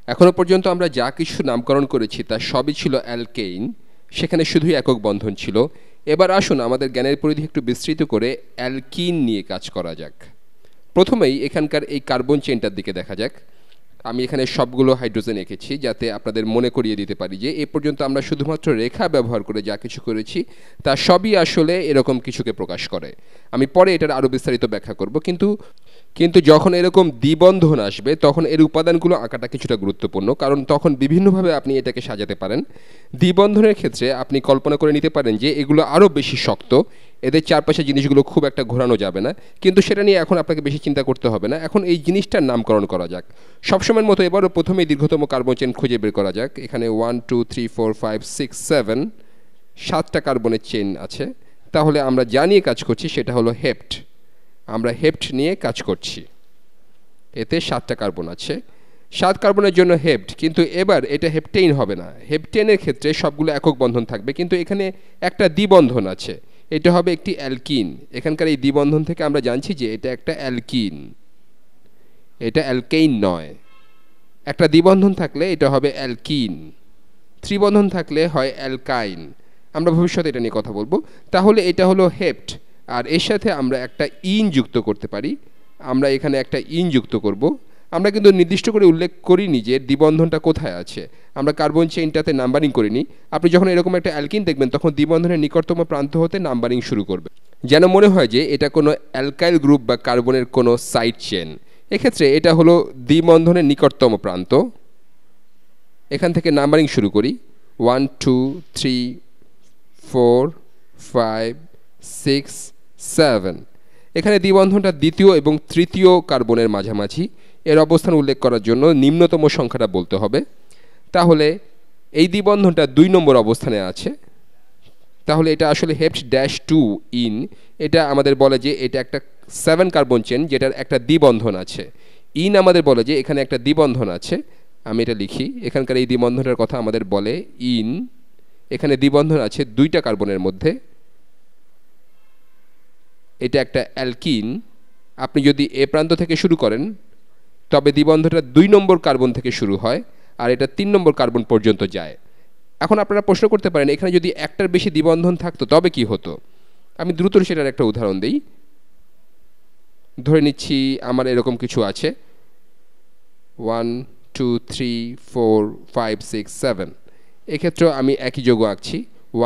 এখনো পর্যন্ত আমরা যা কিছু নামকরণ করেছি তা সবই ছিল অ্যালকেইন, সেখানে শুধুই একক বন্ধন ছিল। এবার আসুন আমাদের জ্ঞানের পরিধি একটু বিস্তৃত করে অ্যালকিন নিয়ে কাজ করা যাক। প্রথমেই এখানকার এই কার্বন চেইনটার দিকে দেখা যাক। আমি এখানে সবগুলো হাইড্রোজেন এঁকেছি যাতে আপনাদের মনে করিয়ে দিতে পারি যে এ পর্যন্ত আমরা শুধুমাত্র রেখা ব্যবহার করে যা কিছু করেছি তা সবই আসলে এরকম কিছুকে প্রকাশ করে। আমি পরে এটার আরও বিস্তারিত ব্যাখ্যা করব, কিন্তু যখন এরকম দ্বিবন্ধন আসবে তখন এর উপাদানগুলো আঁকাটা কিছুটা গুরুত্বপূর্ণ, কারণ তখন বিভিন্নভাবে আপনি এটাকে সাজাতে পারেন। দ্বিবন্ধনের ক্ষেত্রে আপনি কল্পনা করে নিতে পারেন যে এগুলো আরও বেশি শক্ত, এদের চারপাশে জিনিসগুলো খুব একটা ঘোরানো যাবে না, কিন্তু সেটা নিয়ে এখন আপনাকে বেশি চিন্তা করতে হবে না। এখন এই জিনিসটার নামকরণ করা যাক সবসময়ের মতো। এবারও প্রথমেই দীর্ঘতম কার্বন চেন খুঁজে বের করা যাক। এখানে 1 2 3 4 5 6 7 7টা কার্বনের চেন আছে। তাহলে আমরা যা নিয়ে কাজ করছি সেটা হলো হেপ্ট। আমরা হেপ্ট নিয়ে কাজ করছি। এতে 7টা কার্বন আছে, 7 কার্বনের জন্য হেপ্ট, কিন্তু এবার এটা হেপ্টেইন হবে না। হেপ্টেনের ক্ষেত্রে সবগুলো একক বন্ধন থাকবে, কিন্তু এখানে একটা দ্বিবন্ধন আছে, এটা হবে একটি অ্যালকিন। এখানকার এই দ্বিবন্ধন থেকে আমরা জানছি যে এটা একটা অ্যালকিন, এটা অ্যালকেইন নয়। একটা দ্বিবন্ধন থাকলে এটা হবে অ্যালকিন, ত্রিবন্ধন থাকলে হয় অ্যালকাইন। আমরা ভবিষ্যতে এটা নিয়ে কথা বলবো। তাহলে এটা হলো হেপ্ট, আর এর সাথে আমরা একটা ইন যুক্ত করতে পারি। আমরা এখানে একটা ইন যুক্ত করব। আমরা কিন্তু নির্দিষ্ট করে উল্লেখ করিনি যে দ্বিবন্ধনটা কোথায় আছে, আমরা কার্বন চেইনটাতে নাম্বারিং করিনি। আপনি যখন এরকম একটা অ্যালকিন দেখবেন তখন দ্বিবন্ধনের নিকটতম প্রান্ত হতে নাম্বারিং শুরু করবে, যেন মনে হয় যে এটা কোনো অ্যালকাইল গ্রুপ বা কার্বনের কোনো সাইড চেন। এক্ষেত্রে এটা হলো দ্বিবন্ধনের নিকটতম প্রান্ত। এখান থেকে নাম্বারিং শুরু করি, 1 2 3 4 5 6 7। এখানে দ্বিবন্ধনটা দ্বিতীয় এবং তৃতীয় কার্বনের মাঝামাঝি, এর অবস্থান উল্লেখ করার জন্য নিম্নতম সংখ্যাটা বলতে হবে। তাহলে এই দ্বিবন্ধনটা 2 নম্বর অবস্থানে আছে। তাহলে এটা আসলে হেপ্ট ড্যাশ 2 ইন। এটা আমাদের বলে যে এটা একটা 7 কার্বন চেন যেটার একটা দ্বিবন্ধন আছে। ইন আমাদের বলে যে এখানে একটা দ্বিবন্ধন আছে। আমি এটা লিখি, এখানকার এই দ্বিবন্ধনটার কথা আমাদের বলে ইন। এখানে দ্বিবন্ধন আছে 2টা কার্বনের মধ্যে, এটা একটা অ্যালকিন। আপনি যদি এ প্রান্ত থেকে শুরু করেন তবে দ্বিবন্ধনটা 2 নম্বর কার্বন থেকে শুরু হয় আর এটা 3 নম্বর কার্বন পর্যন্ত যায়। এখন আপনারা প্রশ্ন করতে পারেন এখানে যদি একটার বেশি দ্বিবন্ধন থাকতো তবে কি হতো। আমি দ্রুত সেটার একটা উদাহরণ দিই। ধরে নিচ্ছি আমার এরকম কিছু আছে, 1 2 3 4 5 6 7। এক্ষেত্রেও আমি একই যোগ আঁকছি,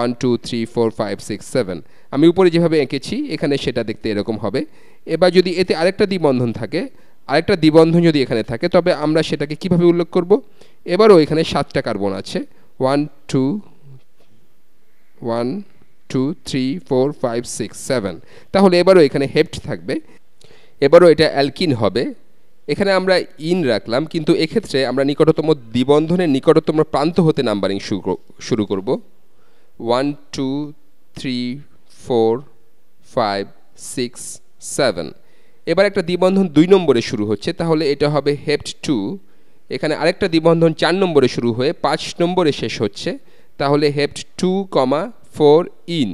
1 2 3 4 5 6 7। আমি উপরে যেভাবে এঁকেছি এখানে সেটা দেখতে এরকম হবে। এবার যদি এতে আরেকটা দ্বিবন্ধন থাকে, আরেকটা দ্বিবন্ধন যদি এখানে থাকে তবে আমরা সেটাকে কিভাবে উল্লেখ করব। এবারও এখানে 7টা কার্বন আছে, 1 2 3 4 5 6 7। তাহলে এবারও এখানে হেপ্ট থাকবে, এবারও এটা অ্যালকিন হবে। এখানে আমরা ইন রাখলাম, কিন্তু এক্ষেত্রে আমরা নিকটতম দ্বিবন্ধনের নিকটতম প্রান্ত হতে নাম্বারিং শুরু করব, 1 2 3 4 5 6 7। এবার একটা দ্বিবন্ধন 2 নম্বরে শুরু হচ্ছে, তাহলে এটা হবে হেপ্ট 2। এখানে আরেকটা দ্বিবন্ধন 4 নম্বরে শুরু হয়ে 5 নম্বরে শেষ হচ্ছে, তাহলে হেপ্ট 2 4 ইন।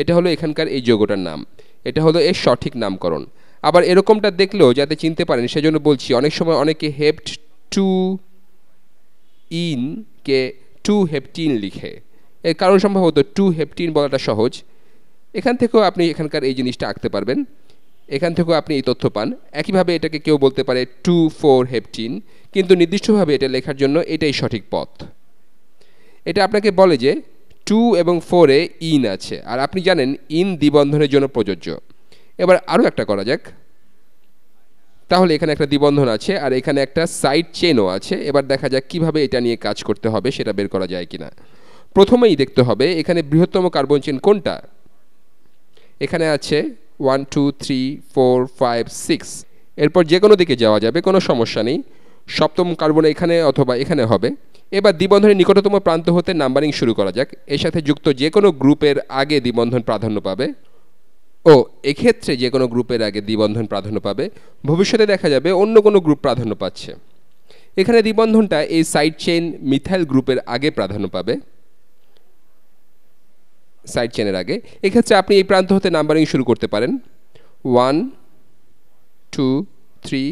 এটা হলো এখানকার এই যৌগটার নাম, এটা হলো এর সঠিক নামকরণ। আবার এরকমটা দেখলেও যাতে চিনতে পারেন সেজন্য বলছি, অনেক সময় অনেকে হেপ্ট 2 ইন কে 2 হেপ্টিন লিখে। এর কারণ সম্ভবত 2 হেপ্টিন বলাটা সহজ। এখান থেকেও আপনি এখানকার এই জিনিসটা আঁকতে পারবেন, এখান থেকেও আপনি এই তথ্য পান। একইভাবে এটাকে কেউ বলতে পারে 2 4 হেপ্টিন, কিন্তু নির্দিষ্টভাবে এটা লেখার জন্য এটাই সঠিক পথ। এটা আপনাকে বলে যে 2 এবং 4-এ ইন আছে, আর আপনি জানেন ইন দ্বিবন্ধনের জন্য প্রযোজ্য। এবার আরও একটা করা যাক। তাহলে এখানে একটা দ্বিবন্ধন আছে আর এখানে একটা সাইড চেনও আছে। এবার দেখা যাক কিভাবে এটা নিয়ে কাজ করতে হবে, সেটা বের করা যায় কিনা। প্রথমেই দেখতে হবে এখানে বৃহত্তম কার্বন চেন কোনটা। এখানে আছে 1 2 3 4 5 6। এরপর যে কোনো দিকে যাওয়া যাবে, কোনো সমস্যা নেই। সপ্তম কার্বন এখানে অথবা এখানে হবে। এবার দ্বিবন্ধনের নিকটতম প্রান্ত হতে নাম্বারিং শুরু করা যাক। এর সাথে যুক্ত যে কোনো গ্রুপের আগে দ্বিবন্ধন প্রাধান্য পাবে। এক্ষেত্রে যে কোনো গ্রুপের আগে দ্বিবন্ধন প্রাধান্য পাবে, ভবিষ্যতে দেখা যাবে অন্য কোনো গ্রুপ প্রাধান্য পাচ্ছে। এখানে দ্বিবন্ধনটা এই সাইড চেইন মিথাইল গ্রুপের আগে প্রাধান্য পাবে, সাইড চেনের আগে। এক্ষেত্রে আপনি এই প্রান্ত হতে নাম্বারিং শুরু করতে পারেন, 1 2 3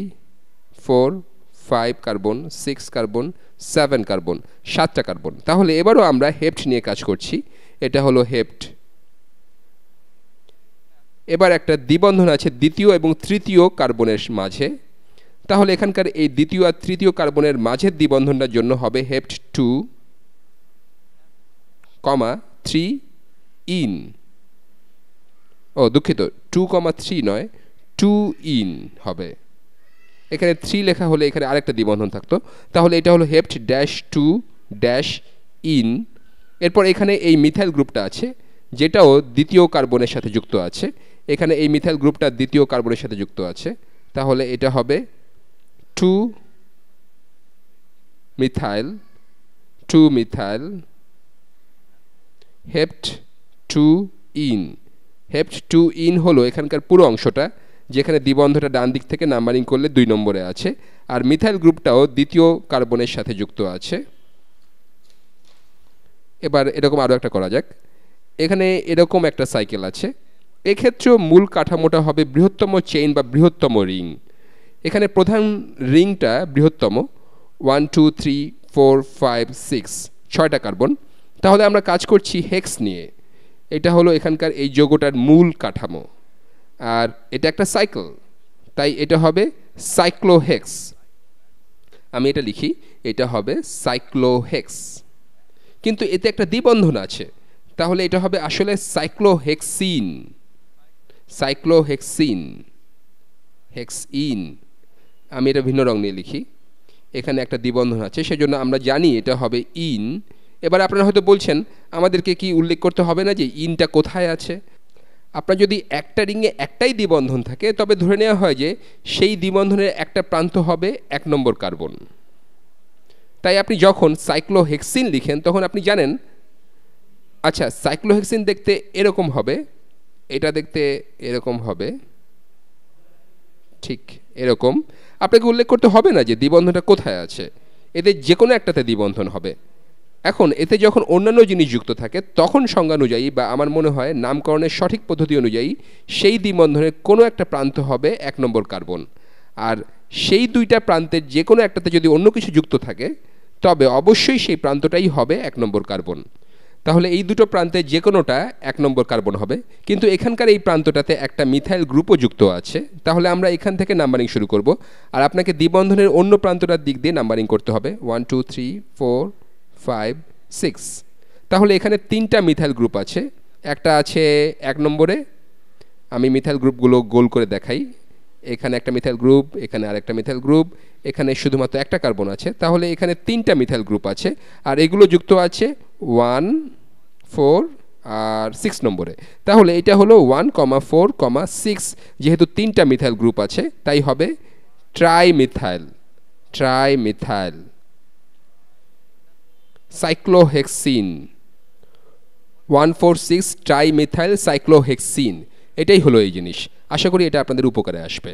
4 5 কার্বন, 6 কার্বন, 7 কার্বন, 7টা কার্বন। তাহলে এবারও আমরা হেপ্ট নিয়ে কাজ করছি। এটা হলো হেপ্ট। এবার একটা দ্বিবন্ধন আছে দ্বিতীয় এবং তৃতীয় কার্বনের মাঝে। তাহলে এখানকার এই দ্বিতীয় আর তৃতীয় কার্বনের মাঝের দ্বিবন্ধনটার জন্য হবে হেপ্ট 2, 3 ইন। দুঃখিত, 2, 3 নয়, 2 ইন হবে। এখানে 3 লেখা হলে এখানে আরেকটা দ্বিবন্ধন থাকতো। তাহলে এটা হলো হেপ্ট ড্যাশ 2 ড্যাশ ইন। এরপর এখানে এই মিথাইল গ্রুপটা আছে, যেটাও দ্বিতীয় কার্বনের সাথে যুক্ত আছে। এখানে এই মিথাইল গ্রুপটা দ্বিতীয় কার্বনের সাথে যুক্ত আছে। তাহলে এটা হবে 2 মিথাইল হেপ্ট 2 ইন। হেপ্ট 2 ইন হলো এখানকার পুরো অংশটা, যেখানে দ্বিবন্ধটা ডান দিক থেকে নাম্বারিং করলে 2 নম্বরে আছে, আর মিথাইল গ্রুপটাও দ্বিতীয় কার্বনের সাথে যুক্ত আছে। এবার এরকম আরও একটা করা যাক। এখানে এরকম একটা সাইকেল আছে। এক্ষেত্রেও মূল কাঠামোটা হবে বৃহত্তম চেইন বা বৃহত্তম রিং। এখানে প্রধান রিংটা বৃহত্তম, 1 2 3 4 5 6, 6টা কার্বন। তাহলে আমরা কাজ করছি হেক্স নিয়ে। এটা হলো এখানকার এই যৌগটার মূল কাঠামো, আর এটা একটা সাইকেল, তাই এটা হবে সাইক্লোহেক্স। আমি এটা লিখি, এটা হবে সাইক্লোহেক্স। কিন্তু এতে একটা দ্বিবন্ধন আছে, তাহলে এটা হবে আসলে হেক্সিন। আমি এটা ভিন্ন রং নিয়ে লিখি। এখানে একটা দ্বিবন্ধন আছে, সেজন্য আমরা জানি এটা হবে ইন। এবার আপনারা হয়তো বলছেন, আমাদেরকে কি উল্লেখ করতে হবে না যে ইনটা কোথায় আছে? আপনার যদি একটা রিংয়ে একটাই দ্বিবন্ধন থাকে, তবে ধরে নেওয়া হয় যে সেই দ্বিবন্ধনের একটা প্রান্ত হবে 1 নম্বর কার্বন। তাই আপনি যখন সাইক্লোহেক্সিন লিখেন তখন আপনি জানেন, আচ্ছা সাইক্লোহেক্সিন দেখতে এরকম হবে, এটা দেখতে এরকম হবে, ঠিক এরকম। আপনাকে উল্লেখ করতে হবে না যে দ্বিবন্ধনটা কোথায় আছে, এদের যে কোনো একটাতে দ্বিবন্ধন হবে। এখন এতে যখন অন্যান্য জিনিস যুক্ত থাকে, তখন সংজ্ঞানুযায়ী বা আমার মনে হয় নামকরণের সঠিক পদ্ধতি অনুযায়ী সেই দ্বিবন্ধনের কোনো একটা প্রান্ত হবে 1 নম্বর কার্বন। আর সেই দুইটা প্রান্তের যে কোনো একটাতে যদি অন্য কিছু যুক্ত থাকে, তবে অবশ্যই সেই প্রান্তটাই হবে 1 নম্বর কার্বন। তাহলে এই দুটো প্রান্তের যে কোনোটা 1 নম্বর কার্বন হবে। কিন্তু এখানকার এই প্রান্তটাতে একটা মিথাইল গ্রুপও যুক্ত আছে। তাহলে আমরা এখান থেকে নাম্বারিং শুরু করব, আর আপনাকে দ্বিবন্ধনের অন্য প্রান্তটার দিক দিয়ে নাম্বারিং করতে হবে, 1 2 3 4 5 6। তাহলে এখানে 3টা মিথাইল গ্রুপ আছে। একটা আছে 1 নম্বরে, আমি মিথাইল গ্রুপগুলো গোল করে দেখাই। এখানে একটা মিথাইল গ্রুপ, এখানে আরেকটা মিথাইল গ্রুপ, এখানে শুধুমাত্র একটা কার্বন আছে। তাহলে এখানে 3টা মিথাইল গ্রুপ আছে, আর এগুলো যুক্ত আছে 1 4 আর 6 নম্বরে। তাহলে এটা হলো 1 4 6। যেহেতু 3টা মিথাইল গ্রুপ আছে, তাই হবে ট্রাইমিথাইল সাইক্লোহেক্সিন। 1 4 6 trimethyl cyclohexene. এটাই হলো এই জিনিস। আশা করি এটা আপনাদের উপকারে আসবে।